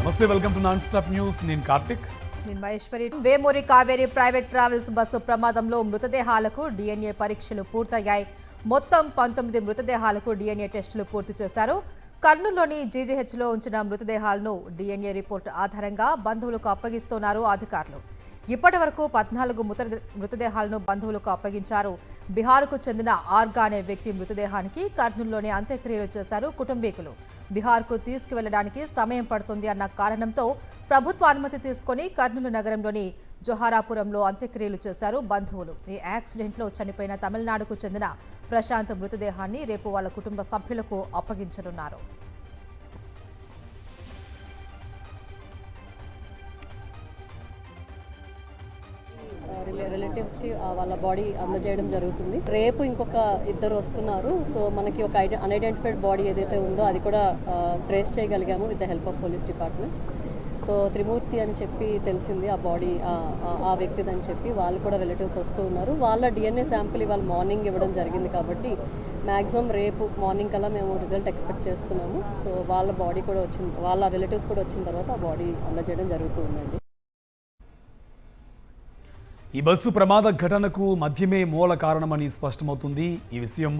నమస్తే, welcome to non stop news. నేను కార్తిక్. నేను Maheshwari. Vemuri Kaveri private travels bus ప్రమాదంలో మృతదేహాలకు డిఎన్ఏ పరీక్షలు పూర్తయ్యాయి. మొత్తం 19 మృతదేహాలకు డిఎన్ఏ టెస్టులు పూర్తి చేశారు. కర్నూలులోని జీజీహెచ్లో ఉంచిన మృతదేహాలను డిఎన్ఏ రిపోర్టు ఆధారంగా బంధువులకు అప్పగిస్తున్నారు అధికారులు. ఇప్పటి వరకు 14 మృతదేహాలను బంధువులకు అప్పగించారు. బీహార్కు చెందిన ఆర్గా అనే వ్యక్తి మృతదేహానికి కర్నూలులోనే అంత్యక్రియలు చేశారు కుటుంబీకులు. బీహార్కు తీసుకువెళ్లడానికి సమయం పడుతుంది అన్న కారణంతో ప్రభుత్వ అనుమతి తీసుకుని కర్నూలు నగరంలోని జోహారాపురంలో అంత్యక్రియలు చేశారు బంధువులు. ఈ యాక్సిడెంట్లో చనిపోయిన తమిళనాడుకు చెందిన ప్రశాంత్ మృతదేహాన్ని రేపు వాళ్ళ కుటుంబ సభ్యులకు అప్పగించనున్నారు. రిలేటివ్స్కి వాళ్ళ బాడీ అందజేయడం జరుగుతుంది. రేపు ఇంకొక ఇద్దరు వస్తున్నారు. సో మనకి ఒక అన్ఐడెంటిఫైడ్ బాడీ ఏదైతే ఉందో అది కూడా ట్రేస్ చేయగలిగాము with the help of police department. So Trimurthi అని చెప్పి తెలిసింది ఆ బాడీ ఆ వ్యక్తిదని చెప్పి వాళ్ళు కూడా రిలేటివ్స్ వస్తూ ఉన్నారు. వాళ్ళ డిఎన్ఏ శాంపిల్ ఇవాళ మార్నింగ్ ఇవ్వడం జరిగింది కాబట్టి మ్యాక్సిమం రేపు మార్నింగ్ కల్లా మేము రిజల్ట్ ఎక్స్పెక్ట్ చేస్తున్నాము. సో వాళ్ళ బాడీ కూడా వాళ్ళ రిలేటివ్స్ కూడా వచ్చిన తర్వాత ఆ బాడీ అందజేయడం జరుగుతూ ఉందండి. ఈ బస్సు ప్రమాద ఘటనకు మద్యమే మూల కారణమని స్పష్టమవుతుంది. ఈ విషయం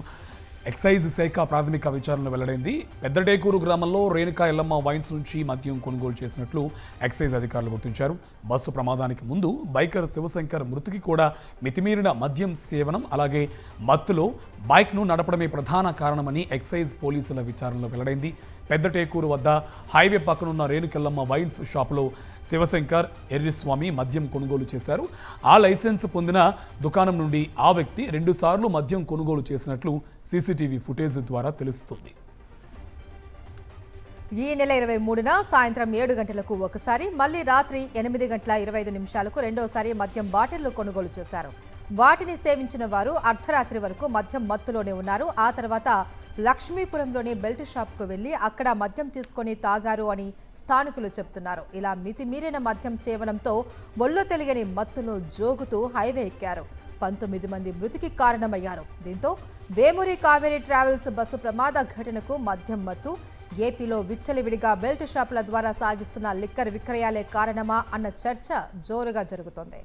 ఎక్సైజ్ శాఖ ప్రాథమిక విచారణలో వెల్లడైంది. పెద్దటేకూరు గ్రామంలో రేణుకా ఎల్లమ్మ వైన్స్ నుంచి మద్యం కొనుగోలు చేసినట్లు ఎక్సైజ్ అధికారులు గుర్తించారు. బస్సు ప్రమాదానికి ముందు బైకర్ శివశంకర్ మృతికి కూడా మితిమీరిన మద్యం సేవనం అలాగే మత్తులో బైక్ను నడపడమే ప్రధాన కారణమని ఎక్సైజ్ పోలీసుల విచారణలో వెల్లడైంది. పెద్దటేకూరు వద్ద హైవే పక్కనున్న రేణుకెల్లమ్మ వైన్స్ షాపులో శివశంకర్ ఎర్రిస్వామి మద్యం కొనుగోలు చేశారు. ఆ లైసెన్స్ పొందిన దుకాణం నుండి ఆ వ్యక్తి 2 సార్లు మద్యం కొనుగోలు చేసినట్లు సీసీటీవీ ఫుటేజ్ ద్వారా తెలుస్తుంది. ఈ నెల 23న సాయంత్రం 7 గంటలకు ఒకసారి, మళ్లీ రాత్రి 8:25 రెండోసారి మద్యం బాటిళ్లు కొనుగోలు చేశారు. వాటిని సేవించిన వారు అర్ధరాత్రి వరకు మద్యం మత్తులోనే ఉన్నారు. ఆ తర్వాత లక్ష్మీపురంలోని బెల్ట్ షాప్కు వెళ్లి అక్కడ మద్యం తీసుకొని తాగారు అని స్థానికులు చెబుతున్నారు. ఇలా మితిమీరిన మద్యం సేవనంతో ఒళ్ళు తెలియని మత్తులో జోగుతూ హైవే ఎక్కారు. 19 మంది మృతికి కారణమయ్యారు. దీంతో వేమూరి కావేరీ ట్రావెల్స్ బస్సు ప్రమాద ఘటనకు మద్యం మత్తు, ఏపీలో విచ్చలవిడిగా బెల్ట్ షాపుల ద్వారా సాగిస్తున్న లిక్కర్ విక్రయాలే కారణమా అన్న చర్చ జోరుగా జరుగుతోంది.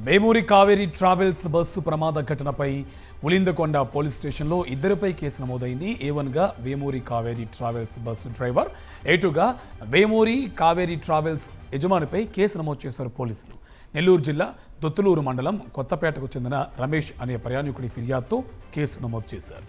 వేమూరి కావేరీ ట్రావెల్స్ బస్సు ప్రమాద ఘటనపై ఉలిందకొండ పోలీస్ స్టేషన్లో ఇద్దరిపై కేసు నమోదైంది. A1గా Vemuri Kaveri travels bus driver, A2గా వేమూరి కావేరీ ట్రావెల్స్ యజమానిపై కేసు నమోదు చేశారు పోలీసులు. నెల్లూరు జిల్లా దొత్తులూరు మండలం కొత్తపేటకు చెందిన రమేష్ అనే ప్రయాణికుడి ఫిర్యాదుతో కేసు నమోదు చేశారు.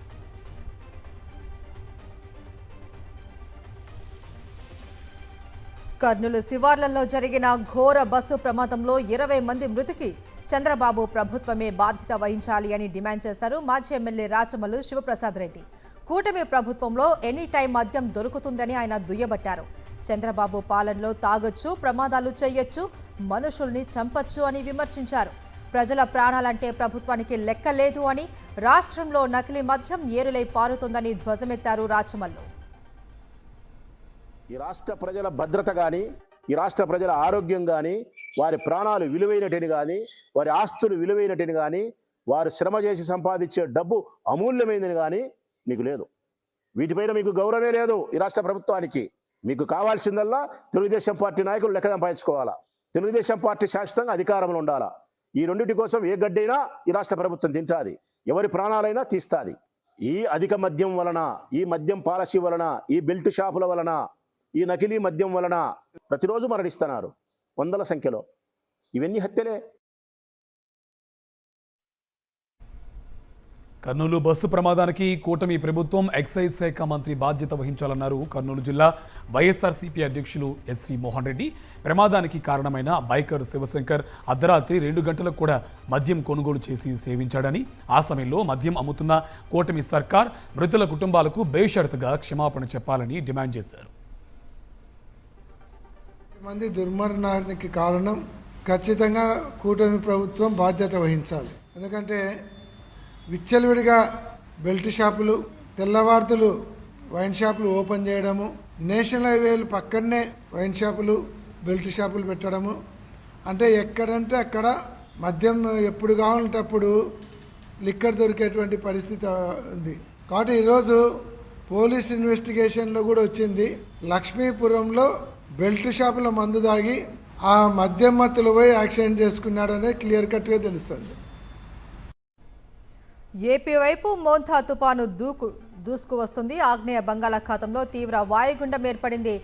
కర్నూలు శివార్లలో జరిగిన ఘోర బస్సు ప్రమాదంలో 20 మంది మృతికి చంద్రబాబు ప్రభుత్వమే బాధ్యత వహించాలి అని డిమాండ్ చేశారు మాజీ ఎమ్మెల్యే రాచమల్లు శివప్రసాద్ రెడ్డి. కూటమి ప్రభుత్వంలో ఎనీ టైం మద్యం దొరుకుతుందని ఆయన దుయ్యబట్టారు. చంద్రబాబు పాలనలో తాగొచ్చు, ప్రమాదాలు చేయొచ్చు, మనుషుల్ని చంపొచ్చు అని విమర్శించారు. ప్రజల ప్రాణాలంటే ప్రభుత్వానికి లెక్క లేదు అని, రాష్ట్రంలో నకిలీ మద్యం ఏరులై పారుతోందని ధ్వజమెత్తారు రాచమల్లు. ఈ రాష్ట్ర ప్రజల భద్రత కానీ, ఈ రాష్ట్ర ప్రజల ఆరోగ్యం కానీ, వారి ప్రాణాలు విలువైనటిని కానీ, వారి ఆస్తులు విలువైనటిని కానీ, వారు శ్రమ చేసి సంపాదించే డబ్బు అమూల్యమైనది కానీ మీకు లేదు. వీటిపైన మీకు గౌరవమే లేదు. ఈ రాష్ట్ర ప్రభుత్వానికి మీకు కావాల్సిందల్లా తెలుగుదేశం పార్టీ నాయకులు లెక్క సంపాదించుకోవాలా, తెలుగుదేశం పార్టీ శాశ్వతంగా అధికారంలో ఉండాలా. ఈ రెండింటి కోసం ఏ గడ్డైనా ఈ రాష్ట్ర ప్రభుత్వం తింటాది, ఎవరి ప్రాణాలైనా తీస్తుంది. ఈ అధిక మద్యం వలన, ఈ మద్యం పాలసీ వలన, ఈ బెల్ట్ షాపుల వలన, ఈ నకిలీ మద్యం వలన ప్రతిరోజు మరణిస్తున్నారు వందల సంఖ్యలో. ఇవన్నీ హత్యలే. కర్నూలు బస్సు ప్రమాదానికి కూటమి ప్రభుత్వం ఎక్సైజ్ శాఖ మంత్రి బాధ్యత వహించాలన్నారు కర్నూలు జిల్లా వైఎస్ఆర్సీపీ అధ్యక్షులు ఎస్వి మోహన్ రెడ్డి. ప్రమాదానికి కారణమైన బైకర్ శివశంకర్ అర్ధరాత్రి 2 గంటలకు కూడా మద్యం కొనుగోలు చేసి సేవించాడని, ఆ సమయంలో మద్యం అమ్ముతున్న కూటమి సర్కార్ మృతుల కుటుంబాలకు బేషరతుగా క్షమాపణ చెప్పాలని డిమాండ్ చేశారు. మంది దుర్మరణానికి కారణం ఖచ్చితంగా కూటమి ప్రభుత్వం బాధ్యత వహించాలి. ఎందుకంటే విచ్చలవిడిగా బెల్ట్ షాపులు, తెల్లవార్తులు వైన్ షాపులు ఓపెన్ చేయడము, నేషనల్ హైవేలు పక్కనే వైన్ షాపులు, బెల్ట్ షాపులు పెట్టడము, అంటే ఎక్కడంటే అక్కడ మద్యం ఎప్పుడు కావాలంటే అప్పుడు లిక్కర్ దొరికేటువంటి పరిస్థితి ఉంది. కాబట్టి ఈరోజు పోలీస్ ఇన్వెస్టిగేషన్లో కూడా వచ్చింది, లక్ష్మీపురంలో బెల్ట్ షాపులో మందు తాగి ఆ మద్యం మత్తులో పోయి యాక్సిడెంట్ చేసుకున్నాడనే క్లియర్ కట్గా తెలుస్తుంది. ఏపీ వైపు మోంథా తుపాను దూసుకు వస్తుంది. ఆగ్నేయ బంగాళాఖాతంలో తీవ్ర వాయుగుండం ఏర్పడింది.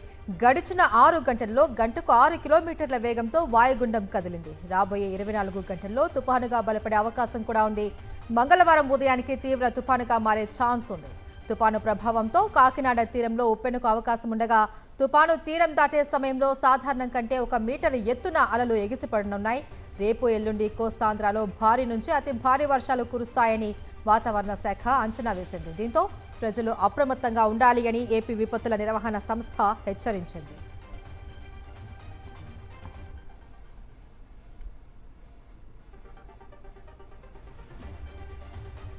గడిచిన 6 గంటల్లో గంటకు 6 కిలోమీటర్ల వేగంతో వాయుగుండం కదిలింది. రాబోయే 24 గంటల్లో తుపానుగా బలపడే అవకాశం కూడా ఉంది. మంగళవారం ఉదయానికి తీవ్ర తుపానుగా మారే ఛాన్స్ ఉంది. తుపాను ప్రభావంతో కాకినాడ తీరంలో ఉప్పెనుకు అవకాశం ఉండగా, తుపాను తీరం దాటే సమయంలో సాధారణం కంటే 1 మీటర్ ఎత్తున అలలు ఎగిసిపడనున్నాయి. రేపు ఎల్లుండి కోస్తాంధ్రలో భారీ నుంచి అతి భారీ వర్షాలు కురుస్తాయని వాతావరణ శాఖ అంచనా వేసింది. దీంతో ప్రజలు అప్రమత్తంగా ఉండాలి అని ఏపీ విపత్తుల నిర్వహణ సంస్థ హెచ్చరించింది.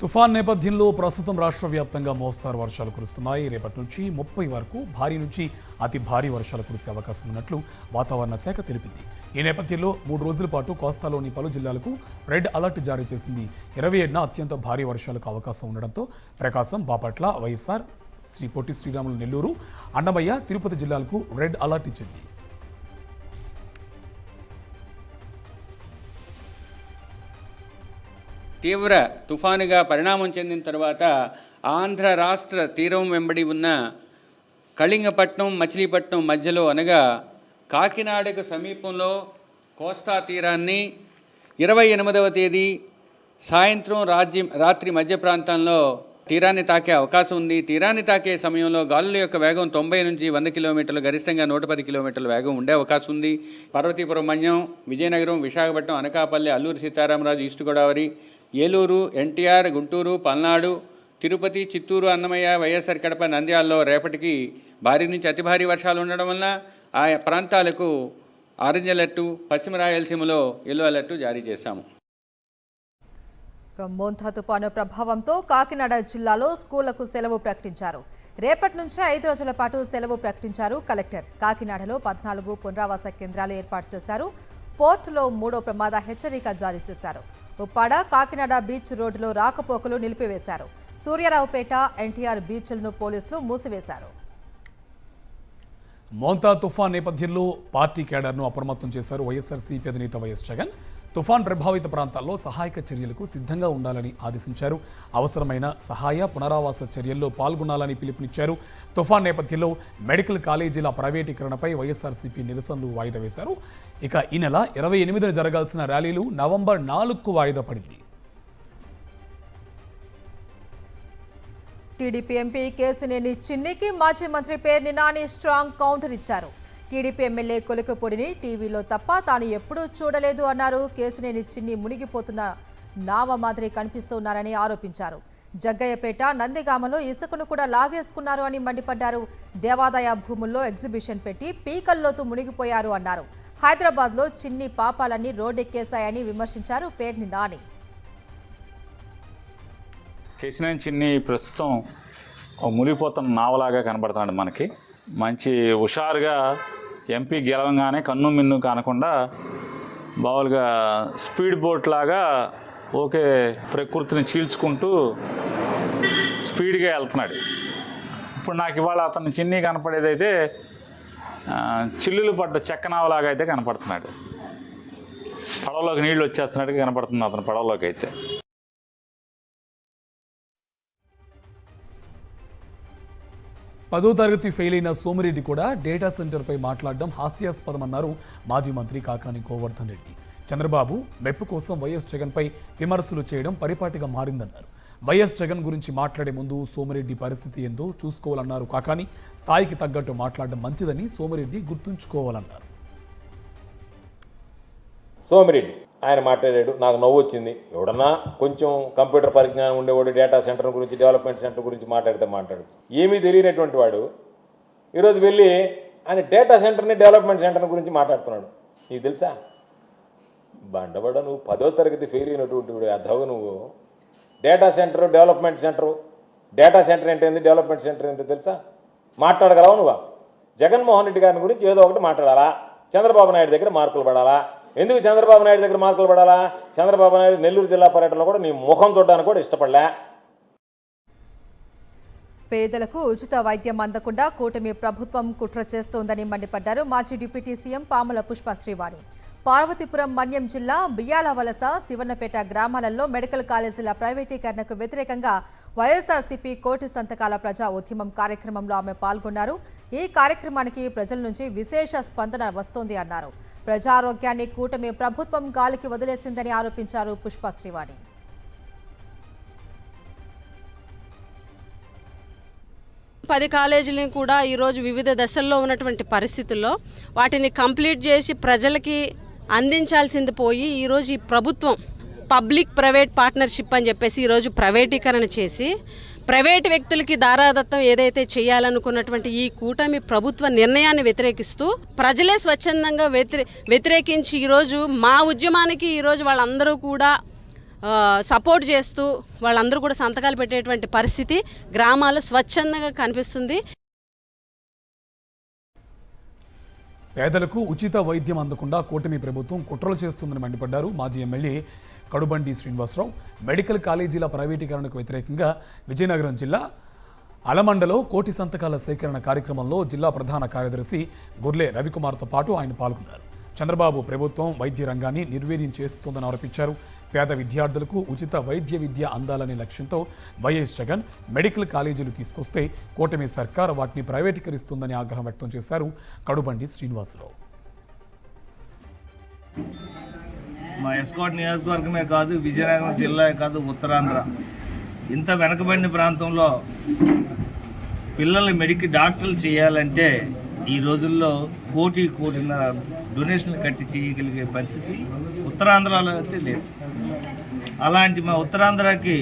తుఫాన్ నేపథ్యంలో ప్రస్తుతం రాష్ట్ర వ్యాప్తంగా మోస్తారు వర్షాలు కురుస్తున్నాయి. రేపటి నుంచి 30 వరకు భారీ నుంచి అతి భారీ వర్షాలు కురిసే అవకాశం ఉన్నట్లు వాతావరణ శాఖ తెలిపింది. ఈ నేపథ్యంలో 3 రోజుల పాటు కోస్తాలోని పలు జిల్లాలకు రెడ్ అలర్ట్ జారీ చేసింది. 27న అత్యంత భారీ వర్షాలకు అవకాశం ఉండడంతో ప్రకాశం, బాపట్ల, వైఎస్ఆర్, శ్రీ పొట్టి శ్రీరాములు, నెల్లూరు, అన్నమయ్య, తిరుపతి జిల్లాలకు రెడ్ అలర్ట్ ఇచ్చింది. తీవ్ర తుఫానుగా పరిణామం చెందిన తర్వాత ఆంధ్ర రాష్ట్ర తీరం వెంబడి ఉన్న కళింగపట్నం, మచిలీపట్నం మధ్యలో అనగా కాకినాడకు సమీపంలో కోస్తా తీరాన్ని 28వ తేదీ సాయంత్రం రాత్రి మధ్య ప్రాంతంలో తీరాన్ని తాకే అవకాశం ఉంది. తీరాన్ని తాకే సమయంలో గాలుల యొక్క వేగం 90 నుంచి 100 కిలోమీటర్లు, గరిష్టంగా 110 కిలోమీటర్ల వేగం ఉండే అవకాశం ఉంది. పార్వతీపురం మన్యం, విజయనగరం, విశాఖపట్నం, అనకాపల్లి, అల్లూరు సీతారామరాజు, ఈస్ట్ గోదావరి, ఏలూరు, ఎన్టీఆర్, గుంటూరు, పల్నాడు, తిరుపతి, చిత్తూరు, అన్నమయ్య, వైఎస్ఆర్ కడప, నంద్యాలలో రేపటికి భారీ నుంచి అతి భారీ వర్షాలు ఉండడం వల్ల ఆ ప్రాంతాలకు ఆరెంజ్ అలర్టు, పశ్చిమ రాయలసీమలో ఎల్లో అలర్టు జారీ చేశాము. మోంథా తుపాను ప్రభావంతో కాకినాడ జిల్లాలో స్కూళ్లకు సెలవు ప్రకటించారు. రేపటి నుంచి 5 రోజుల పాటు సెలవు ప్రకటించారు కలెక్టర్. కాకినాడలో 14 పునరావాస కేంద్రాలు ఏర్పాటు చేశారు. పోర్టులో 3వ ప్రమాద హెచ్చరిక జారీ చేశారు. ఉప్పాడ, కాకినాడ బీచ్ రోడ్డులో రాకపోకలు నిలిపివేశారు. సూర్యారావుపేట, ఎన్టీఆర్ బీచ్లను పోలీసులు మూసివేశారు. మోంతా తుఫాన్ నేపథ్యంలో పార్టీ కేడర్ను అప్రమత్తం చేశారు వైఎస్ఆర్సీపీ అధినేత వైఎస్ జగన్. తుఫాన్ ప్రభావిత ప్రాంతాల్లో సహాయక చర్యలకు సిద్ధంగా ఉండాలని ఆదేశించారు. అవసరమైన సహాయ పునరావాస చర్యల్లో పాల్గొనాలని పిలుపునిచ్చారు. తుఫాన్ నేపథ్యంలో మెడికల్ కాలేజీల ప్రైవేటీకరణపై వైఎస్ఆర్సీపీ నిరసనలు వాయిదా వేశారు. ఇక ఈ నెల 28న జరగాల్సిన ర్యాలీలు నవంబర్ 4కు వాయిదా పడింది. టీడీపీ ఎంపీ కేసినేని చిన్నికి మాజీ మంత్రి పేర్ని నాని స్ట్రాంగ్ కౌంటర్ ఇచ్చారు. టీడీపీ ఎమ్మెల్యే కొలికపూడిని టీవీలో తప్ప తాను ఎప్పుడూ చూడలేదు అన్నారు. కేసినేని చిన్ని మునిగిపోతున్న నావ మాదిరి కనిపిస్తున్నారని ఆరోపించారు. జగ్గయ్యపేట, నందిగామలో ఇసుకను కూడా లాగేసుకున్నారు అని మండిపడ్డారు. దేవాదాయ భూముల్లో ఎగ్జిబిషన్ పెట్టి పీకల్లోతు మునిగిపోయారు అన్నారు. హైదరాబాద్లో చిన్ని పాపాలన్నీ రోడ్డెక్కేశాయని విమర్శించారు పేర్ని నాని. కేసినేని చిన్ని ప్రస్తుతం మునిగిపోతున్న నావలాగా కనబడుతున్నాడు. మనకి మంచి హుషారుగా ఎంపీ గెలవంగానే కన్ను మిన్ను కానకుండా బావులుగా స్పీడ్ బోట్ లాగా ఓకే ప్రకృతిని చీల్చుకుంటూ స్పీడ్గా వెళ్తున్నాడు. ఇప్పుడు నాకు ఇవాళ అతను చిన్ని కనపడేదైతే చిల్లులు పడ్డ చెక్క నావలాగా అయితే కనపడుతున్నాడు. పడవలోకి నీళ్ళు వచ్చేస్తున్నట్టుగా కనపడుతుంది అతను పడవలోకి అయితే. 10వ తరగతి ఫెయిల్ అయిన సోమిరెడ్డి కూడా డేటా సెంటర్పై మాట్లాడడం హాస్యాస్పదమన్నారు మాజీ మంత్రి కాకాని గోవర్ధన్ రెడ్డి. చంద్రబాబు మెప్పు కోసం వైఎస్ జగన్పై విమర్శలు చేయడం పరిపాటిగా మారిందన్నారు. వైఎస్ జగన్ గురించి మాట్లాడే ముందు సోమిరెడ్డి పరిస్థితి ఏందో చూసుకోవాలన్నారు కాకాని. స్థాయికి తగ్గట్టు మాట్లాడడం మంచిదని సోమిరెడ్డి గుర్తుంచుకోవాలన్నారు. సోమిరెడ్డి ఆయన మాట్లాడాడు, నాకు నవ్వు వచ్చింది. ఎవడన్నా కొంచెం కంప్యూటర్ పరిజ్ఞానం ఉండేవాడు డేటా సెంటర్ గురించి, డెవలప్మెంట్ సెంటర్ గురించి మాట్లాడు. ఏమీ తెలియనటువంటి వాడు ఈరోజు వెళ్ళి ఆయన డేటా సెంటర్ని, డెవలప్మెంట్ సెంటర్ గురించి మాట్లాడుతున్నాడు. నీకు తెలుసా బండబడ, నువ్వు 10వ తరగతి ఫెయిల్ అయినటువంటి వాడు అద్దవు. నువ్వు data centre, development centre, data centre ఏంటంది, డెవలప్మెంట్ సెంటర్ ఏంటో తెలుసా? మాట్లాడగలవా నువ్వు? జగన్మోహన్ రెడ్డి గారిని గురించి ఏదో ఒకటి మాట్లాడాలా, చంద్రబాబు నాయుడు దగ్గర మార్కులు పడాలా. ఎందుకు చంద్రబాబు నాయుడు దగ్గర మార్కులు పడాలా? చంద్రబాబు నాయుడు నెల్లూరు జిల్లా పర్యటనలో కూడా నీ ముఖం చూడడానికి కూడా ఇష్టపడలే. పేదలకు ఉచిత వైద్యం అందకుండా కూటమి ప్రభుత్వం కుట్ర చేస్తోందని మండిపడ్డారు మాజీ డిప్యూటీ సీఎం పాముల పుష్ప శ్రీవాణి. పార్వతీపురం మన్యం జిల్లా బియ్యాలవలస, శివన్నపేట గ్రామాలలో మెడికల్ కాలేజీల ప్రైవేటీకరణకు వ్యతిరేకంగా వైఎస్ఆర్సీపీ కోటి సంతకాల ప్రజా ఉద్యమం కార్యక్రమంలో ఆమె పాల్గొన్నారు. ఈ కార్యక్రమానికి ప్రజల నుంచి విశేష స్పందన వస్తోంది అన్నారు. ప్రజారోగ్యాన్ని కూటమి ప్రభుత్వం గాలికి వదిలేసిందని ఆరోపించారు పుష్ప శ్రీవాణి. పది కాలేజీలను కూడా ఈరోజు వివిధ దశల్లో ఉన్నటువంటి పరిస్థితుల్లో వాటిని కంప్లీట్ చేసి ప్రజలకి అందించాల్సింది పోయి ఈరోజు ఈ ప్రభుత్వం పబ్లిక్ ప్రైవేట్ పార్ట్నర్షిప్ అని చెప్పేసి ఈరోజు ప్రైవేటీకరణ చేసి ప్రైవేటు వ్యక్తులకి దారాదత్తం ఏదైతే చేయాలనుకున్నటువంటి ఈ కూటమి ప్రభుత్వ నిర్ణయాన్ని వ్యతిరేకిస్తూ ప్రజలే స్వచ్ఛందంగా వ్యతిరేకించి ఈరోజు మా ఉద్యమానికి ఈరోజు వాళ్ళందరూ కూడా సపోర్ట్ చేస్తూ వాళ్ళందరూ కూడా సంతకాలు పెట్టేటువంటి పరిస్థితి గ్రామాలు స్వచ్ఛందంగా కనిపిస్తుంది. పేదలకు ఉచిత వైద్యం అందకుండా కూటమి ప్రభుత్వం కుట్రలు చేస్తుందని మండిపడ్డారు మాజీ ఎమ్మెల్యే కడుబండి శ్రీనివాసరావు. మెడికల్ కాలేజీల ప్రైవేటీకరణకు వ్యతిరేకంగా విజయనగరం జిల్లా అలమండలో కోటి సంతకాల సేకరణ కార్యక్రమంలో జిల్లా ప్రధాన కార్యదర్శి గుర్లే రవికుమార్తో పాటు ఆయన పాల్గొన్నారు. చంద్రబాబు ప్రభుత్వం వైద్య రంగాన్ని నిర్వీర్యం చేస్తోందని ఆరోపించారు. పేద విద్యార్థులకు ఉచిత వైద్య విద్య అందాలనే లక్ష్యంతో వైఎస్ జగన్ మెడికల్ కాలేజీలు తీసుకొస్తే కూటమి సర్కార్ వాటిని ప్రైవేటీకరిస్తుందని ఆగ్రహం వ్యక్తం చేశారు కడుబండి శ్రీనివాసరావు. మా ఎస్కాట్ నియోజకవర్గమే కాదు, విజయనగరం జిల్లా కాదు, ఉత్తరాంధ్ర ఇంత వెనకబడిన ప్రాంతంలో పిల్లల్ని డాక్టర్లు చేయాలంటే ఈ రోజుల్లో కోటిన్నర డొనేషన్లు కట్టి చేయగలిగే పరిస్థితి ఉత్తరాంధ్రలో అయితే లేదు. అలాంటి మా ఉత్తరాంధ్రకి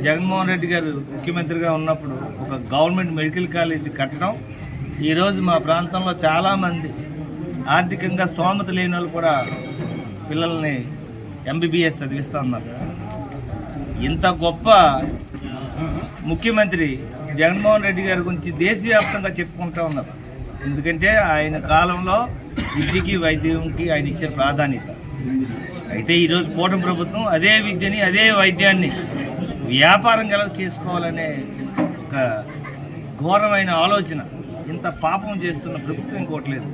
జగన్మోహన్ రెడ్డి గారు ముఖ్యమంత్రిగా ఉన్నప్పుడు ఒక గవర్నమెంట్ మెడికల్ కాలేజీ కట్టడం, ఈరోజు మా ప్రాంతంలో చాలామంది ఆర్థికంగా స్తోమత లేని వాళ్ళు కూడా పిల్లల్ని ఎంబీబీఎస్ చదివిస్తూ ఉన్నారు. ఇంత గొప్ప ముఖ్యమంత్రి జగన్మోహన్ రెడ్డి గారి గురించి దేశవ్యాప్తంగా చెప్పుకుంటూ ఉన్నారు. ఎందుకంటే ఆయన కాలంలో విద్యకి వైద్యంకి ఆయన ఇచ్చే ప్రాధాన్యత. అయితే ఈరోజు కూటమి ప్రభుత్వం అదే విద్యని అదే వైద్యాన్ని వ్యాపారం చేసుకోవాలనే ఒక ఘోరమైన ఆలోచన, ఇంత పాపం చేస్తున్న ప్రభుత్వం ఇంకోట్లేదు.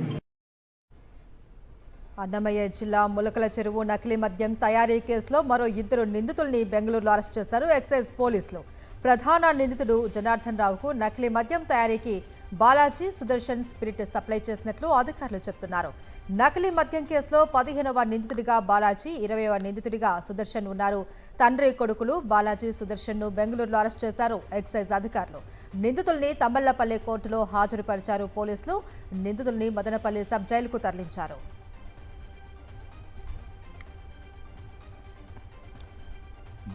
అన్నమయ్య జిల్లా ములకల చెరువు నకిలీ మద్యం తయారీ కేసులో మరో 2 నిందితుల్ని బెంగళూరులో అరెస్ట్ చేశారు ఎక్సైజ్ పోలీసులు. ప్రధాన నిందితుడు జనార్దన్ రావుకు నకిలీ మద్యం తయారీకి బాలాజీ సుదర్శన్ స్పిరిట్ సప్లై చేసినట్లు అధికారులు చెబుతున్నారు. నకిలీ మద్యం కేసులో 15వ నిందితుడిగా బాలాజీ, 20వ నిందితుడిగా సుదర్శన్ ఉన్నారు. తండ్రి కొడుకులు బాలాజీ, సుదర్శన్ను బెంగళూరులో అరెస్ట్ చేశారు ఎక్సైజ్ అధికారులు. నిందితుల్ని తమ్మళ్లపల్లి కోర్టులో హాజరుపరిచారు పోలీసులు. నిందితుల్ని మదనపల్లి సబ్ జైలుకు తరలించారు.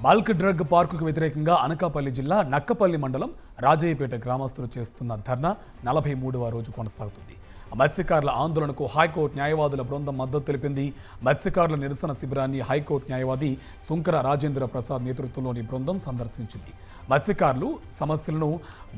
బల్క్ డ్రగ్ పార్కుకు వ్యతిరేకంగా అనకాపల్లి జిల్లా నక్కపల్లి మండలం రాజయ్యపేట గ్రామస్తులు చేస్తున్న ధర్నా 43వ రోజు కొనసాగుతుంది. మత్స్యకారుల ఆందోళనకు హైకోర్టు న్యాయవాదుల బృందం మద్దతు తెలిపింది. మత్స్యకారుల నిరసన శిబిరాన్ని హైకోర్టు న్యాయవాది సుంకర రాజేంద్ర ప్రసాద్ నేతృత్వంలోని బృందం సందర్శించింది. మత్స్యకారులు సమస్యలను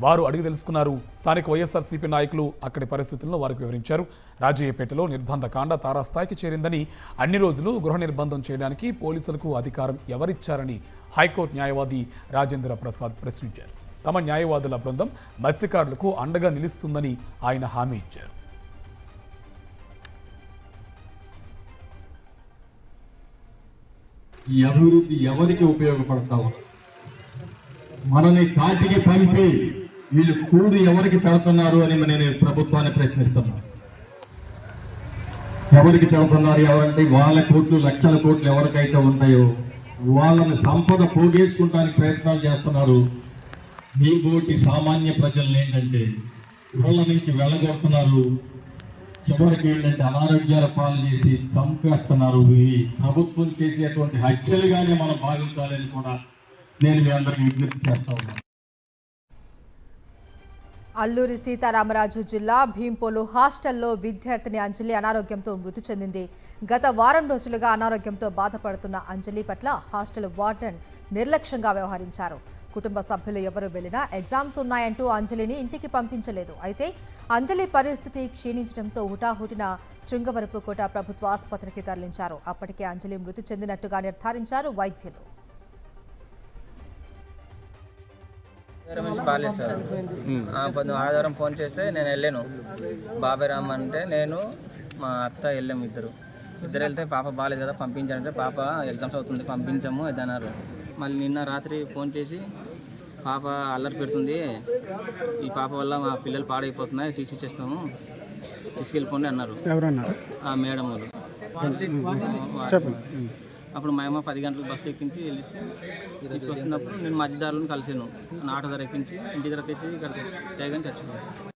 వారు అడిగి తెలుసుకున్నారు. స్థానిక వైఎస్ఆర్సీపీ నాయకులు అక్కడి పరిస్థితులను వారికి వివరించారు. రాజయ్యపేటలో నిర్బంధ కాండ తారాస్థాయికి చేరిందని, అన్ని రోజులు గృహ నిర్బంధం చేయడానికి పోలీసులకు అధికారం ఎవరిచ్చారని హైకోర్టు న్యాయవాది రాజేంద్ర ప్రసాద్ ప్రశ్నించారు. తమ న్యాయవాదుల బృందం మత్స్యకారులకు అండగా నిలుస్తుందని ఆయన హామీ ఇచ్చారు. ఈ అభివృద్ధి ఎవరికి ఉపయోగపడతావు? మనని కాటికి పంపి వీళ్ళు కూడి ఎవరికి పెడుతున్నారు అని నేను ప్రభుత్వాన్ని ప్రశ్నిస్తున్నా. ఎవరికి పెడుతున్నారు? ఎవరంటే వాళ్ళ కోట్లు, లక్షల కోట్లు ఎవరికైతే ఉంటాయో వాళ్ళని సంపద పోగేసుకుంటానికి ప్రయత్నాలు చేస్తున్నారు. మీ బోటి సామాన్య ప్రజల్ని ఏంటంటే ఊళ్ళ నుంచి వెళ్ళగొడుతున్నారు. చివరికి ఏంటంటే అనారోగ్యాల పాలు చేసి చంపేస్తున్నారు. ఈ ప్రభుత్వం చేసేటువంటి హత్యలుగానే మనం భావించాలని కూడా నేను మీ అందరికీ విజ్ఞప్తి చేస్తా ఉన్నాను. అల్లూరి సీతారామరాజు జిల్లా భీంపోలు హాస్టల్లో విద్యార్థిని అంజలి అనారోగ్యంతో మృతి చెందింది. గత వారం రోజులుగా అనారోగ్యంతో బాధపడుతున్న అంజలి పట్ల హాస్టల్ వార్డెన్ నిర్లక్ష్యంగా వ్యవహరించారు. కుటుంబ సభ్యులు ఎవరు వెళ్లినా ఎగ్జామ్స్ ఉన్నాయంటూ అంజలిని ఇంటికి పంపించలేదు. అయితే అంజలి పరిస్థితి క్షీణించడంతో హుటాహుటిన శృంగవరపుకోట ప్రభుత్వ ఆసుపత్రికి తరలించారు. అప్పటికే అంజలి మృతి చెందినట్టుగా నిర్ధారించారు వైద్యులు. బాలేదు సార్. పొద్దున ఆదివారం ఫోన్ చేస్తే నేను వెళ్ళాను. బాబాయ్ రమ్మంటే నేను మా అత్త వెళ్ళాము. ఇద్దరు వెళ్తే పాప బాగాలేదు కదా పంపించాలంటే పాప ఎగ్జామ్స్ అవుతుంది పంపించాము ఇది అన్నారు. మళ్ళీ నిన్న రాత్రి ఫోన్ చేసి పాప అల్లరి పెడుతుంది, ఈ పాప వల్ల మా పిల్లలు పాడైపోతున్నాయి, టీసీ చేస్తాము తీసుకెళ్ళిపోండి అన్నారు. ఆ మేడం వాళ్ళు. అప్పుడు మా అమ్మ 10 గంటలకు బస్సు ఎక్కించి వెళ్ళి తీసుకొస్తున్నప్పుడు నేను మధ్యదారులను కలిసాను. ఆటో ధర ఎక్కించి ఇంటి ధర తెచ్చి ఇక్కడ తేగని చచ్చిపోయాను.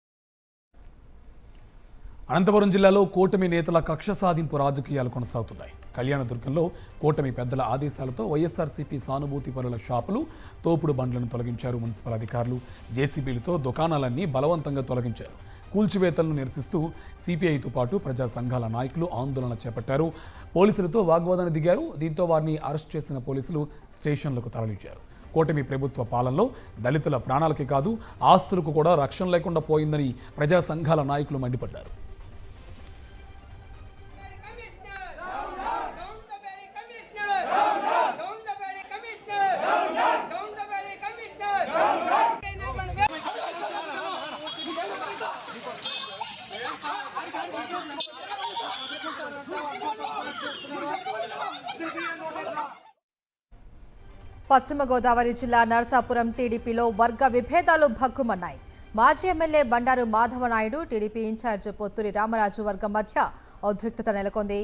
అనంతపురం జిల్లాలో కూటమి నేతల కక్ష సాధింపు రాజకీయాలు కొనసాగుతున్నాయి. కళ్యాణదుర్గంలో కూటమి పెద్దల ఆదేశాలతో వైఎస్ఆర్సీపీ సానుభూతి పరుల షాపులు, తోపుడు బండ్లను తొలగించారు మున్సిపల్ అధికారులు. జేసీబీలతో దుకాణాలన్నీ బలవంతంగా తొలగించారు. కూల్చివేతలను నిరసిస్తూ సిపిఐతో పాటు ప్రజా సంఘాల నాయకులు ఆందోళన చేపట్టారు. పోలీసులతో వాగ్వాదాన్ని దిగారు. దీంతో వారిని అరెస్ట్ చేసిన పోలీసులు స్టేషన్లకు తరలించారు. కూటమి ప్రభుత్వ పాలనలో దళితుల ప్రాణాలకి కాదు ఆస్తులకు కూడా రక్షణ లేకుండా పోయిందని ప్రజా సంఘాల నాయకులు మండిపడ్డారు. పశ్చిమ గోదావరి జిల్లా నరసాపురం టీడీపీలో వర్గ విభేదాలు భగ్గుమన్నాయి. మాజీ MLA Bandaru Madhavanaidu, TDP in charge Potturi Ramaraju వర్గం మధ్య ఉద్రిక్తత నెలకొంది.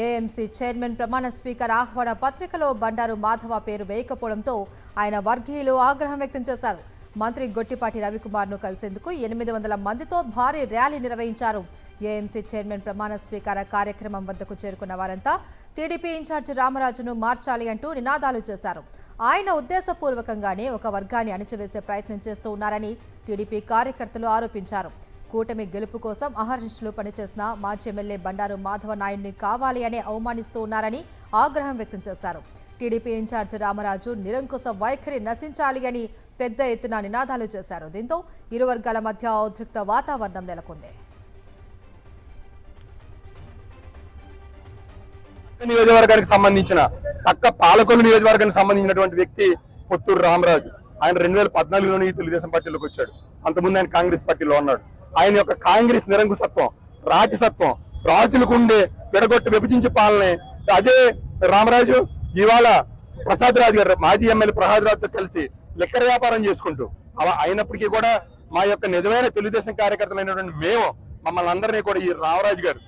ఏఎంసీ చైర్మన్ ప్రమాణ స్పీకర్ ఆహ్వాన పత్రికలో బండారు మాధవ పేరు వేయకపోవడంతో ఆయన వర్గీయులు ఆగ్రహం వ్యక్తం చేశారు. మంత్రి గొట్టిపాటి రవికుమార్ను కలిసేందుకు 800 మందితో భారీ ర్యాలీ నిర్వహించారు. ఏఎంసీ చైర్మన్ ప్రమాణ స్వీకార కార్యక్రమం వద్దకు చేరుకున్న వారంతా టీడీపీ ఇన్ఛార్జ్ రామరాజును మార్చాలి అంటూ నినాదాలు చేశారు. ఆయన ఉద్దేశపూర్వకంగానే ఒక వర్గాన్ని అణిచివేసే ప్రయత్నం చేస్తూ ఉన్నారని టీడీపీ కార్యకర్తలు ఆరోపించారు. కూటమి గెలుపు కోసం అహర్నిశలు పనిచేసిన మాజీ ఎమ్మెల్యే బండారు మాధవ నాయుడిని కావాలి అనే అవమానిస్తూ ఉన్నారని ఆగ్రహం వ్యక్తం చేశారు. టీడీపీ ఇన్ఛార్జ్ రామరాజు నిరంకుశ వైఖరి నశించాలి అని పెద్ద ఎత్తున నినాదాలు చేశారు. దీంతో ఇరు వర్గాల మధ్య ఉద్రిక్త వాతావరణం నెలకొంది. నియోజకవర్గానికి సంబంధించిన పక్క పాలకొల్లు నియోజకవర్గానికి సంబంధించినటువంటి వ్యక్తి పొత్తూరు రామరాజు. ఆయన 2014లోని తెలుగుదేశం పార్టీలోకి వచ్చాడు. అంతకుముందు ఆయన కాంగ్రెస్ పార్టీలో ఉన్నాడు. ఆయన యొక్క కాంగ్రెస్ నిరంకుశత్వం, రాజసత్వం, రాజులకు ఉండే విడగొట్టి విభజించే పాలనే అదే రామరాజు ఇవాళ ప్రసాద్ రాజు గారు, మాజీ ఎమ్మెల్యే ప్రసాద్ రాజుతో కలిసి లిక్కర్ వ్యాపారం చేసుకుంటూ అలా అయినప్పటికీ కూడా మా యొక్క నిజమైన తెలుగుదేశం కార్యకర్తలైనటువంటి మేము మమ్మల్ని అందరినీ కూడా ఈ రామరాజు గారు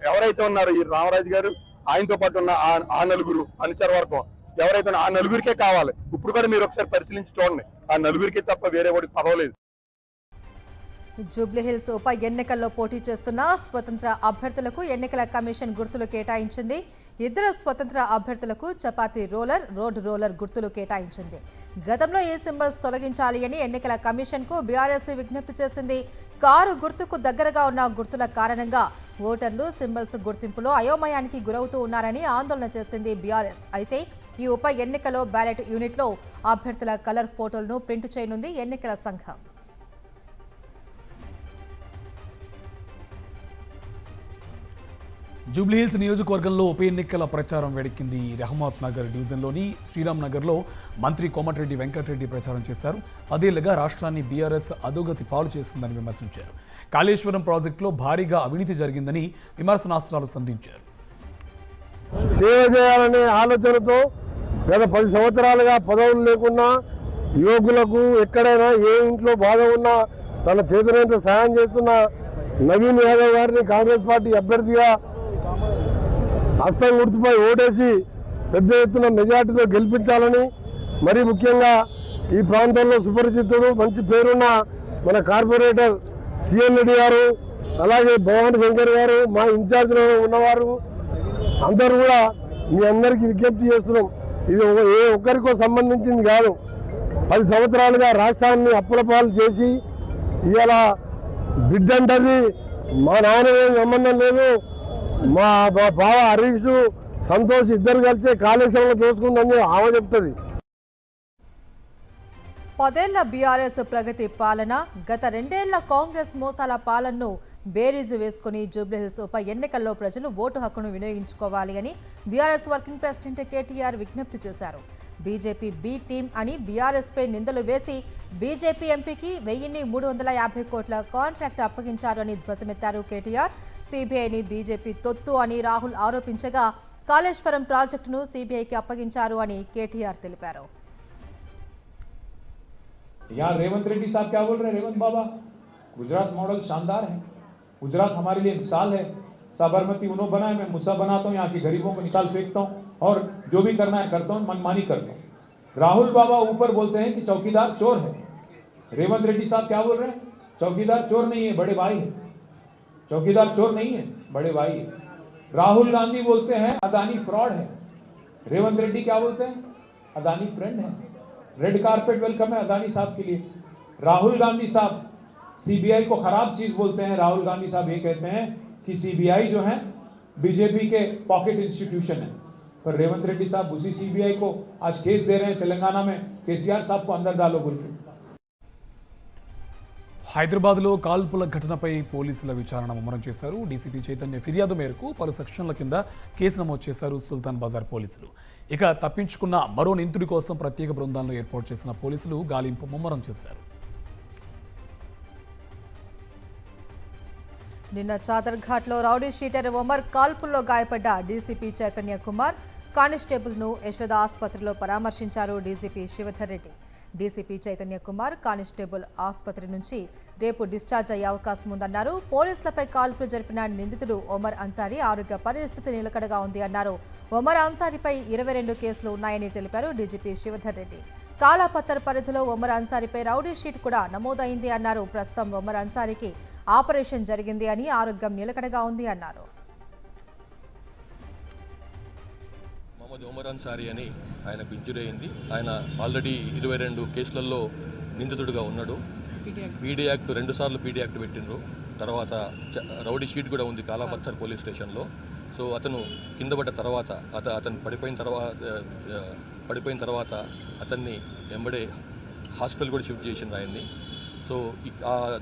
ఎవరైతే ఉన్నారో ఈ రామరాజు గారు ఆయనతో పాటు ఉన్న ఆ నలుగురు అనుచర వర్గం ఎవరైతే ఆ నలుగురికే కావాలి. ఇప్పుడు కూడా మీరు ఒకసారి పరిశీలించి చూడండి, ఆ నలుగురికి తప్ప వేరే వాడికి పర్వాలేదు. జూబ్లీహిల్స్ ఉప ఎన్నికల్లో పోటీ చేస్తున్న స్వతంత్ర అభ్యర్థులకు ఎన్నికల కమిషన్ గుర్తులు కేటాయించింది. 2 స్వతంత్ర అభ్యర్థులకు చపాతీ రోలర్, రోడ్ రోలర్ గుర్తులు కేటాయించింది. గతంలో ఈ సింబల్స్ తొలగించాలి అని ఎన్నికల కమిషన్కు బీఆర్ఎస్ విజ్ఞప్తి చేసింది. కారు గుర్తుకు దగ్గరగా ఉన్న గుర్తుల కారణంగా ఓటర్లు సింబల్స్ గుర్తింపులో అయోమయానికి గురవుతూ ఉన్నారని ఆందోళన చేసింది బీఆర్ఎస్. అయితే ఈ ఉప ఎన్నికలో బ్యాలెట్ యూనిట్లో అభ్యర్థుల కలర్ ఫోటోలను ప్రింట్ చేయనుంది ఎన్నికల సంఘం. జూబ్లీహిల్స్ నియోజకవర్గంలో ఉప ఎన్నికల ప్రచారం వేడెక్కింది. రహమత్ నగర్ డివిజన్లోని శ్రీరామ్ నగర్లో మంత్రి కోమటిరెడ్డి వెంకటరెడ్డి ప్రచారం చేశారు. 10 ఏళ్లుగా రాష్ట్రాన్ని బీఆర్ఎస్ అధోగతి పాలు చేసిందని విమర్శించారు. కాళేశ్వరం ప్రాజెక్టులో భారీగా అవినీతి జరిగిందని విమర్శనాస్త్రాలు సంధించారు. సేవ చేయాలనే ఆలోచనతో గత 10 సంవత్సరాలుగా పదవులు లేకున్నా యువకులకు ఎక్కడైనా ఏ ఇంట్లో బాధ ఉన్నా తన చేతులంతా సాయం చేస్తున్న నవీన్ యాదవ్ గారిని కాంగ్రెస్ పార్టీ అభ్యర్థిగా హస్తం గుర్తుపై ఓటేసి పెద్ద ఎత్తున మెజార్టీతో గెలిపించాలని, మరీ ముఖ్యంగా ఈ ప్రాంతంలో సుపరిచితుడు మంచి పేరున్న మన కార్పొరేటర్ సిఎన్ రెడ్డి గారు, అలాగే భవానీ శంకర్ గారు, మా ఇన్ఛార్జ్లో ఉన్నవారు అందరూ కూడా మీ అందరికీ విజ్ఞప్తి చేస్తున్నాం. ఇది ఏ ఒక్కరికో సంబంధించింది కాదు. 10 సంవత్సరాలుగా రాష్ట్రాన్ని అప్పుల పాలు చేసి ఇవాళ బిడ్డంటది మా నాన్న సంబంధం లేదు, మా బావ హరీష్ సంతోష్ ఇద్దరు కలిసి కాళేశ్వరంలో దోచుకుందని ఆమె చెప్తుంది. 10 బీఆర్ఎస్ ప్రగతి పాలన, గత 2 ఏళ్ల కాంగ్రెస్ మోసాల పాలనను బేరీజు వేసుకుని జూబ్లీహిల్స్ ఉప ఎన్నికల్లో ప్రజలు ఓటు హక్కును వినియోగించుకోవాలి అని బీఆర్ఎస్ వర్కింగ్ ప్రెసిడెంట్ కేటీఆర్ విజ్ఞప్తి చేశారు. బీజేపీ బి టీం అని బీఆర్ఎస్ పై నిందలు వేసి బీజేపీ ఎంపీకి 1350 కోట్ల కాంట్రాక్ట్ అప్పగించారు అని ధ్వజమెత్తారు కేటీఆర్. సీబీఐని బీజేపీ తొత్తు అని రాహుల్ ఆరోపించగా కాళేశ్వరం ప్రాజెక్టును సీబీఐకి అప్పగించారు అని కేటీఆర్ తెలిపారు. यहाँ रेवंत रेड्डी साहब क्या बोल रहे हैं? रेवंत बाबा, गुजरात मॉडल शानदार है, गुजरात हमारे लिए मिसाल है. साबरमती उन्हों बनाए, मैं मुसा बनाता हूँ, यहाँ के गरीबों को निकाल फेंकता हूँ और जो भी करना है करता हूँ, मनमानी करता हूँ. राहुल बाबा ऊपर बोलते हैं कि चौकीदार चोर है. रेवंत रेड्डी साहब क्या बोल रहे हैं? चौकीदार चोर नहीं है, बड़े भाई है. चौकीदार चोर नहीं है, बड़े भाई है. राहुल गांधी बोलते हैं अदानी फ्रॉड है. रेवंत रेड्डी क्या बोलते हैं? अदानी फ्रेंड है. रेड कारपेट वेलकम है अदानी साहब के लिए. राहुल गांधी साहब सीबीआई को खराब चीज बोलते हैं. राहुल गांधी साहब ये कहते हैं कि सीबीआई जो है बीजेपी के पॉकेट इंस्टीट्यूशन है. पर रेवंत रेड्डी साहब उसी सीबीआई को आज केस दे रहे हैं तेलंगाना में, केसीआर साहब को अंदर डालो बोल के. హైదరాబాద్లో కాల్పుల ఘటనపై పోలీసుల విచారణ ముమ్మరం చేశారు. డీసీపీ చైతన్య ఫిర్యాదు మేరకు పలు సెక్షన్ల కింద కేసు నమోదు చేశారు సుల్తాన్ బజార్ పోలీసులు. ఇక తప్పించుకున్న మరో నిందితుడి కోసం ప్రత్యేక బృందాలను ఏర్పాటు చేసిన పోలీసులు గాలింపు ముమ్మరం చేశారు. నిన్న చాదర్ఘాట్లో రౌడీ షీటర్ ఒమర్ కాల్పుల్లో గాయపడ్డ డీసీపీ చైతన్య కుమార్ కానిస్టేబుల్ను యశోద ఆసుపత్రిలో పరామర్శించారు DGP Shivadhar Reddy. DCP Chaitanya Kumar constable ఆసుపత్రి నుంచి రేపు డిశ్చార్జ్ అయ్యే అవకాశం ఉందన్నారు. పోలీసులపై కాల్పులు జరిపిన నిందితుడు ఒమర్ అన్సారీ ఆరోగ్య పరిస్థితి నిలకడగా ఉంది అన్నారు. ఒమర్ అన్సారీపై 22 కేసులు ఉన్నాయని తెలిపారు డీజీపీ శివధర్ రెడ్డి. కాలాపత్తర్ పరిధిలో ఒమర్ అన్సారీపై రౌడీ షీట్ కూడా నమోదైంది అన్నారు. ప్రస్తుతం ఒమర్ అన్సారీకి ఆపరేషన్ జరిగింది అని, ఆరోగ్యం నిలకడగా ఉంది అన్నారు. ఒమర్ అన్సారీ అని ఆయనకు ఇంజురీ అయింది. ఆయన ఆల్రెడీ 22 కేసులలో నిందితుడిగా ఉన్నాడు. పీడీ యాక్ట్ 2 సార్లు పీడీ యాక్ట్ పెట్టిండ్రు. తర్వాత రౌడీ షీట్ కూడా ఉంది కాలాపత్తర్ పోలీస్ స్టేషన్లో. సో అతను కింద పడ్డ తర్వాత అతను పడిపోయిన తర్వాత అతన్ని వెంబడే హాస్పిటల్ కూడా షిఫ్ట్ చేసిండ్రు ఆయన్ని. సో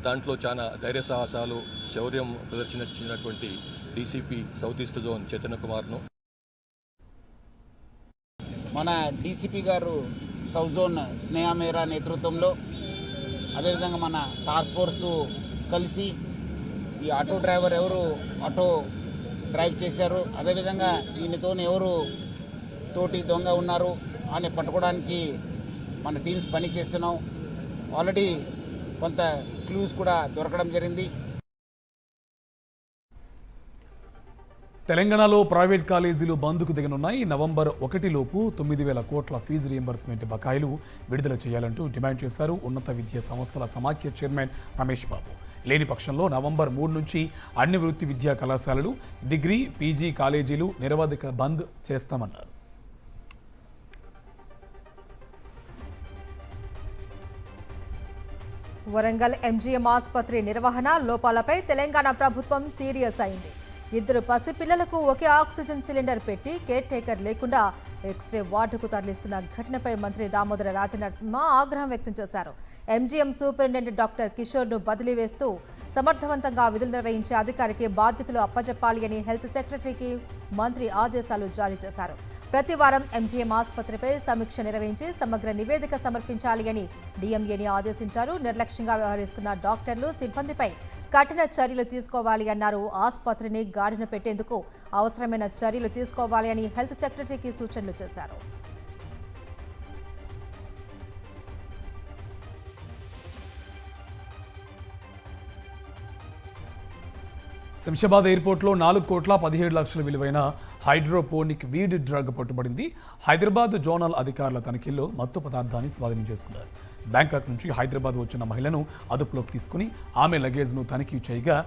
దాంట్లో చాలా ధైర్య సాహసాలు, శౌర్యం ప్రదర్శించినటువంటి DCP south east zone Chaitanya కుమార్ను, మన డీసీపీ గారు సౌత్ జోన్ స్నేహ మేరా నేతృత్వంలో, అదేవిధంగా మన టాస్క్ ఫోర్సు కలిసి ఈ ఆటో డ్రైవర్ ఎవరు ఆటో డ్రైవ్ చేశారు, అదేవిధంగా ఈయనతో ఎవరు తోటి దొంగ ఉన్నారు అని పట్టుకోవడానికి మన టీమ్స్ పని చేస్తున్నాం. ఆల్రెడీ కొంత క్లూస్ కూడా దొరకడం జరిగింది. తెలంగాణలో ప్రైవేట్ కాలేజీలు బంద్కు దిగనున్నాయి. నవంబర్ 1 లోపు 9,000 కోట్ల ఫీజు రీయింబర్స్మెంట్ బకాయిలు విడుదల చేయాలంటూ డిమాండ్ చేశారు ఉన్నత విద్యా సంస్థల సమాఖ్య చైర్మన్ రమేష్ బాబు. లేని పక్షంలో నవంబర్ 3 నుంచి అన్ని వృత్తి విద్యా కళాశాలలు, డిగ్రీ, పీజీ కాలేజీలు నిరవధిక బంద్ చేస్తామన్నారు. వరంగల్ ఎంజీఎం ఆసుపత్రి నిర్వహణ లోపాలపై తెలంగాణ ప్రభుత్వం సీరియస్ అయింది. 2 పసిపిల్లలకు ఒకే ఆక్సిజన్ సిలిండర్ పెట్టి కేర్ టేకర్ లేకుండా ఎక్స్రే వార్డుకు తరలిస్తున్న ఘటనపై మంత్రి దామోదర రాజనరసింహ ఆగ్రహం వ్యక్తం చేశారు. ఎంజీఎం సూపరింటెండెంట్ డాక్టర్ కిషోర్ను బదిలీ వేస్తూ సమర్థవంతంగా విధులు నిర్వహించే అధికారికి బాధ్యతలు అప్పచెప్పాలి అని హెల్త్ సెక్రటరీకి మంత్రి ఆదేశాలు జారీ చేశారు. ప్రతి వారం ఎంజీఎం ఆసుపత్రిపై సమీక్ష నిర్వహించి సమగ్ర నివేదిక సమర్పించాలి అని డీఎంఏని ఆదేశించారు. నిర్లక్ష్యంగా వ్యవహరిస్తున్న డాక్టర్లు, సిబ్బందిపై కఠిన చర్యలు తీసుకోవాలి అన్నారు. ఆసుపత్రిని గాడిన పెట్టేందుకు అవసరమైన చర్యలు తీసుకోవాలి అని హెల్త్ సెక్రటరీకి సూచనలు చేశారు. శంషాబాద్ ఎయిర్పోర్ట్లో 4,17,00,000 విలువైన హైడ్రోపోనిక్ వీడ్ డ్రగ్ పట్టుబడింది. హైదరాబాద్ జోనల్ అధికారుల తనిఖీల్లో మత్తు పదార్థాన్ని స్వాధీనం చేసుకున్నారు. బ్యాంకాక్ నుంచి హైదరాబాద్ వచ్చిన మహిళను అదుపులోకి తీసుకుని ఆమె లగేజ్ను తనిఖీ చేయగా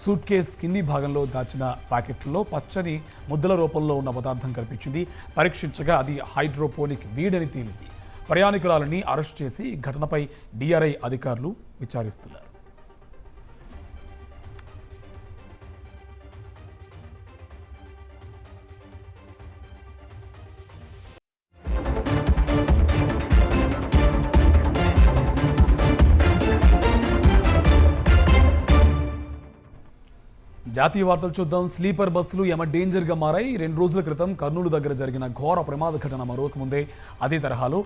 సూట్ కేస్ కింది భాగంలో దాచిన ప్యాకెట్లలో పచ్చని ముద్దల రూపంలో ఉన్న పదార్థం కనిపించింది. పరీక్షించగా అది హైడ్రోపోనిక్ వీడ్ అని తేలింది. ప్రయాణికురాలని అరెస్ట్ చేసి ఘటనపై డిఆర్ఐ అధికారులు విచారిస్తున్నారు. జాతీయ వార్తలు చూద్దాం. స్లీపర్ బస్సులు యమ డేంజర్గా మారాయి. 2 రోజుల క్రితం కర్నూలు దగ్గర జరిగిన ఘోర ప్రమాద ఘటన మరొక ముందే అదే తరహాలో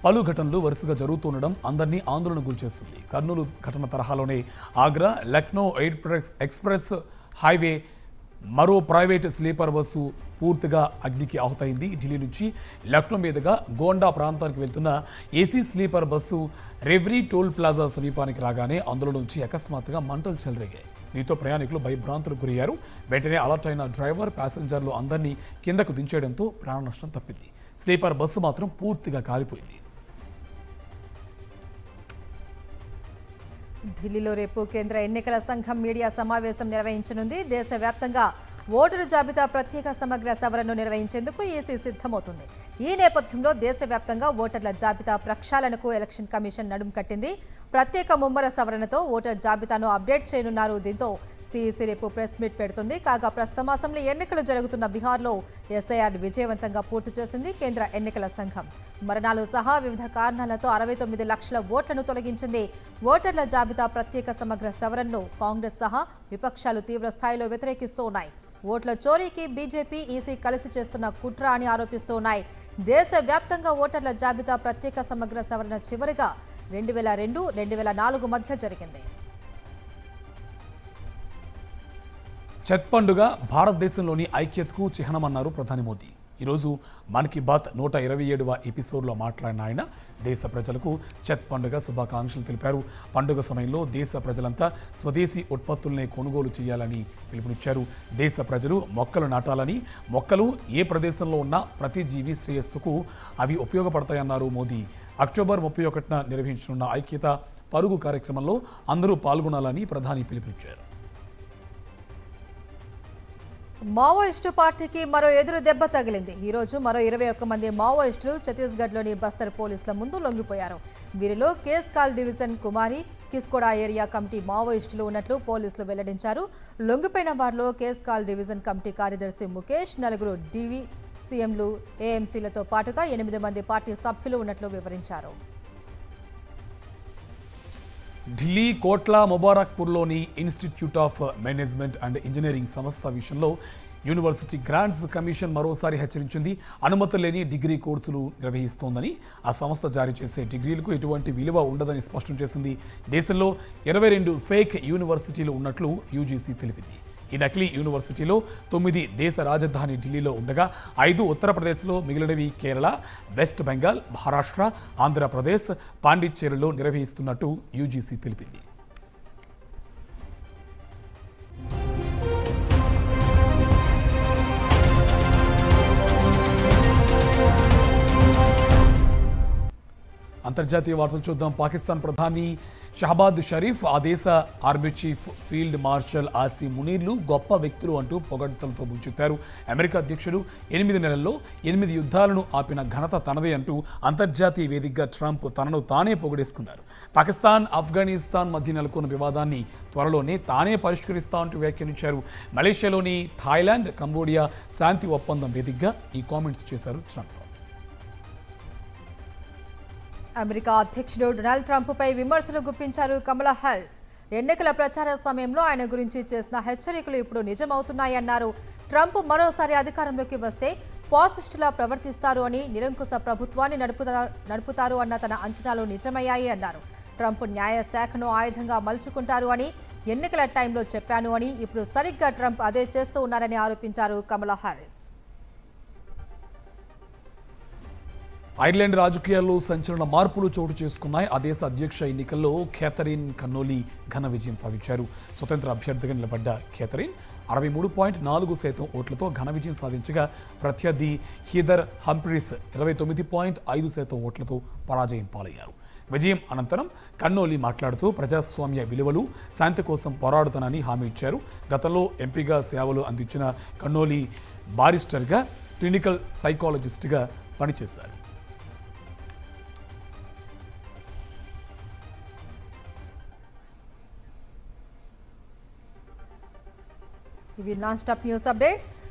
పలు ఘటనలు వరుసగా జరుగుతుండడం అందరినీ ఆందోళన గురిచేస్తుంది. కర్నూలు ఘటన తరహాలోనే ఆగ్రా లక్నో ఎక్స్ప్రెస్ హైవే మరో ప్రైవేట్ స్లీపర్ బస్సు పూర్తిగా అగ్నికి ఆహుతైంది. ఢిల్లీ నుంచి లక్నో మీదుగా గోండా ప్రాంతానికి వెళ్తున్న AC sleeper bus Rewari toll plaza సమీపానికి రాగానే అందులో నుంచి అకస్మాత్తుగా మంటలు చెలరేగాయి. దీంతో ప్రయాణికులు భయభ్రాంతులకు గురయ్యారు. వెంటనే అలర్ట్ అయిన డ్రైవర్ ప్యాసింజర్లు అందరినీ కిందకు దించేయడంతో ప్రాణ నష్టం తప్పింది. స్లీపర్ బస్సు మాత్రం పూర్తిగా కాలిపోయింది. ఢిల్లీలో రేపు కేంద్ర ఎన్నికల సంఘం మీడియా సమావేశం నిర్వహించనుంది. దేశవ్యాప్తంగా ఓటరు జాబితా ప్రత్యేక సమగ్ర సవరణను నిర్వహించేందుకు ఈసీ సిద్ధమవుతుంది. ఈ నేపథ్యంలో దేశవ్యాప్తంగా ఓటర్ల జాబితా ప్రక్షాళనకు ఎలక్షన్ కమిషన్ నడుం కట్టింది. ప్రత్యేక ముమ్మర సవరణతో ఓటర్ జాబితాను అప్డేట్ చేయనున్నారు. దీంతో సిఈసీ రేపు ప్రెస్ మీట్ పెడుతుంది. కాగా ప్రస్తుతం అసెంబ్లీ ఎన్నికలు జరుగుతున్న బీహార్లో ఎస్ఐఆర్ విజయవంతంగా పూర్తి చేసింది కేంద్ర ఎన్నికల సంఘం. మరణాలు సహా వివిధ కారణాలతో 69 లక్షల ఓట్లను తొలగించింది. ఓటర్ల జాబితా ప్రత్యేక సమగ్ర సవరణను కాంగ్రెస్ సహా విపక్షాలు తీవ్ర స్థాయిలో వ్యతిరేకిస్తూ ఉన్నాయి. ఓట్ల చోరీకి బీజేపీ ఈసీ కలిసి చేస్తున్న కుట్ర అని ఆరోపిస్తూ ఉన్నాయి. దేశవ్యాప్తంగా ఓటర్ల జాబితా ప్రత్యేక సమగ్ర సవరణ చివరిగా 2002-2004 మధ్య జరిగింది. ఛత్ పండుగ భారతదేశంలోని ఐక్యతకు చిహ్నమన్నారు ప్రధాని మోదీ. ఈరోజు మన్ కీ బాత్ 127వ ఎపిసోడ్లో మాట్లాడిన ఆయన దేశ ప్రజలకు ఛత్ పండుగ శుభాకాంక్షలు తెలిపారు. పండుగ సమయంలో దేశ ప్రజలంతా స్వదేశీ ఉత్పత్తులనే కొనుగోలు చేయాలని పిలుపునిచ్చారు. దేశ ప్రజలు మొక్కలు నాటాలని, మొక్కలు ఏ ప్రదేశంలో ఉన్నా ప్రతి జీవి శ్రేయస్సుకు అవి ఉపయోగపడతాయన్నారు మోదీ. అక్టోబర్ 31న నిర్వహించనున్న ఐక్యత పరుగు కార్యక్రమంలో అందరూ పాల్గొనాలని ప్రధాని పిలుపునిచ్చారు. మావోయిస్టు పార్టీకి మరో ఎదురు దెబ్బ తగిలింది. ఈరోజు మరో 21 మంది మావోయిస్టులు ఛత్తీస్గఢ్లోని బస్తర్ పోలీసుల ముందు లొంగిపోయారు. వీరిలో కేస్కాల్ డివిజన్ కుమారి కిస్కోడా ఏరియా కమిటీ మావోయిస్టులు ఉన్నట్లు పోలీసులు వెల్లడించారు. లొంగిపోయిన వారిలో కేస్కాల్ డివిజన్ కమిటీ కార్యదర్శి ముఖేష్, 4 డివిసిఎంలు, ఏఎంసీలతో పాటుగా 8 మంది పార్టీ సభ్యులు ఉన్నట్లు వివరించారు. ఢిల్లీ కోట్లా ముబారక్పూర్లోని institute of management and engineering సంస్థ విషయంలో యూనివర్సిటీ గ్రాంట్స్ కమిషన్ మరోసారి హెచ్చరించింది. అనుమతులు లేని డిగ్రీ కోర్సులు నిర్వహిస్తోందని, ఆ సంస్థ జారీ చేసే డిగ్రీలకు ఎటువంటి విలువ ఉండదని స్పష్టం చేసింది. దేశంలో 22 ఫేక్ యూనివర్సిటీలు ఉన్నట్లు యూజీసీ తెలిపింది. ఈ నకిలీ యూనివర్సిటీలో 9 దేశ రాజధాని ఢిల్లీలో ఉండగా 5 ఉత్తరప్రదేశ్లో, మిగిలినవి కేరళ, వెస్ట్ బెంగాల్, మహారాష్ట్ర, ఆంధ్రప్రదేశ్, పాండిచ్చేరిలో నిర్వహిస్తున్నట్టు యూజీసీ తెలిపింది. అంతర్జాతీయ వార్తలు చూద్దాం. పాకిస్తాన్ ప్రధాని షహబాజ్ షరీఫ్ ఆ దేశ army chief field marshal Asim మునీర్లు గొప్ప వ్యక్తులు అంటూ పొగడ్తలతో ముంచెత్తారు. అమెరికా అధ్యక్షుడు 8 నెలల్లో 8 యుద్ధాలను ఆపిన ఘనత తనదే అంటూ అంతర్జాతీయ వేదికగా ట్రంప్ తనను తానే పొగిడేసుకున్నారు. పాకిస్తాన్ ఆఫ్ఘనిస్తాన్ మధ్య నెలకొన్న వివాదాన్ని త్వరలోనే తానే పరిష్కరిస్తా అంటూ వ్యాఖ్యానించారు. మలేషియాలోని థాయిలాండ్, కంబోడియా శాంతి ఒప్పందం వేదికగా ఈ కామెంట్స్ చేశారు ట్రంప్. అమెరికా అధ్యక్షుడు డొనాల్డ్ ట్రంప్పై విమర్శలు గుప్పించారు కమలా హ్యారిస్. ఎన్నికల ప్రచార సమయంలో ఆయన గురించి చేసిన హెచ్చరికలు ఇప్పుడు నిజమవుతున్నాయన్నారు. ట్రంప్ మరోసారి అధికారంలోకి వస్తే ఫాసిస్టులా ప్రవర్తిస్తారు అని, నిరంకుశ ప్రభుత్వాన్ని నడుపుతారు అన్న తన అంచనాలు నిజమయ్యాయి అన్నారు. ట్రంప్ న్యాయశాఖను ఆయుధంగా మలుచుకుంటారు అని ఎన్నికల టైంలో చెప్పాను అని, ఇప్పుడు సరిగ్గా ట్రంప్ అదే చేస్తూ ఉన్నారని ఆరోపించారు కమలా హ్యారిస్. ఐర్లాండ్ రాజకీయాల్లో సంచలన మార్పులు చోటు చేసుకున్నాయి. ఆ దేశ అధ్యక్ష ఎన్నికల్లో కేథరిన్ కన్నోలీ ఘన విజయం సాధించారు. స్వతంత్ర అభ్యర్థిగా నిలబడ్డ కేథరిన్ 63.4% ఓట్లతో ఘన విజయం సాధించగా, ప్రత్యర్థి హీదర్ హంప్రీస్ 29.5% ఓట్లతో పరాజయం పాలయ్యారు. విజయం అనంతరం కన్నోలీ మాట్లాడుతూ ప్రజాస్వామ్య విలువలు, శాంతి కోసం పోరాడుతానని హామీ ఇచ్చారు. గతంలో ఎంపీగా సేవలు అందించిన కన్నోలీ బారిస్టర్గా, క్లినికల్ సైకాలజిస్ట్గా పనిచేశారు. ఇవి నాన్ స్టాప్ న్యూస్ అప్డేట్స్.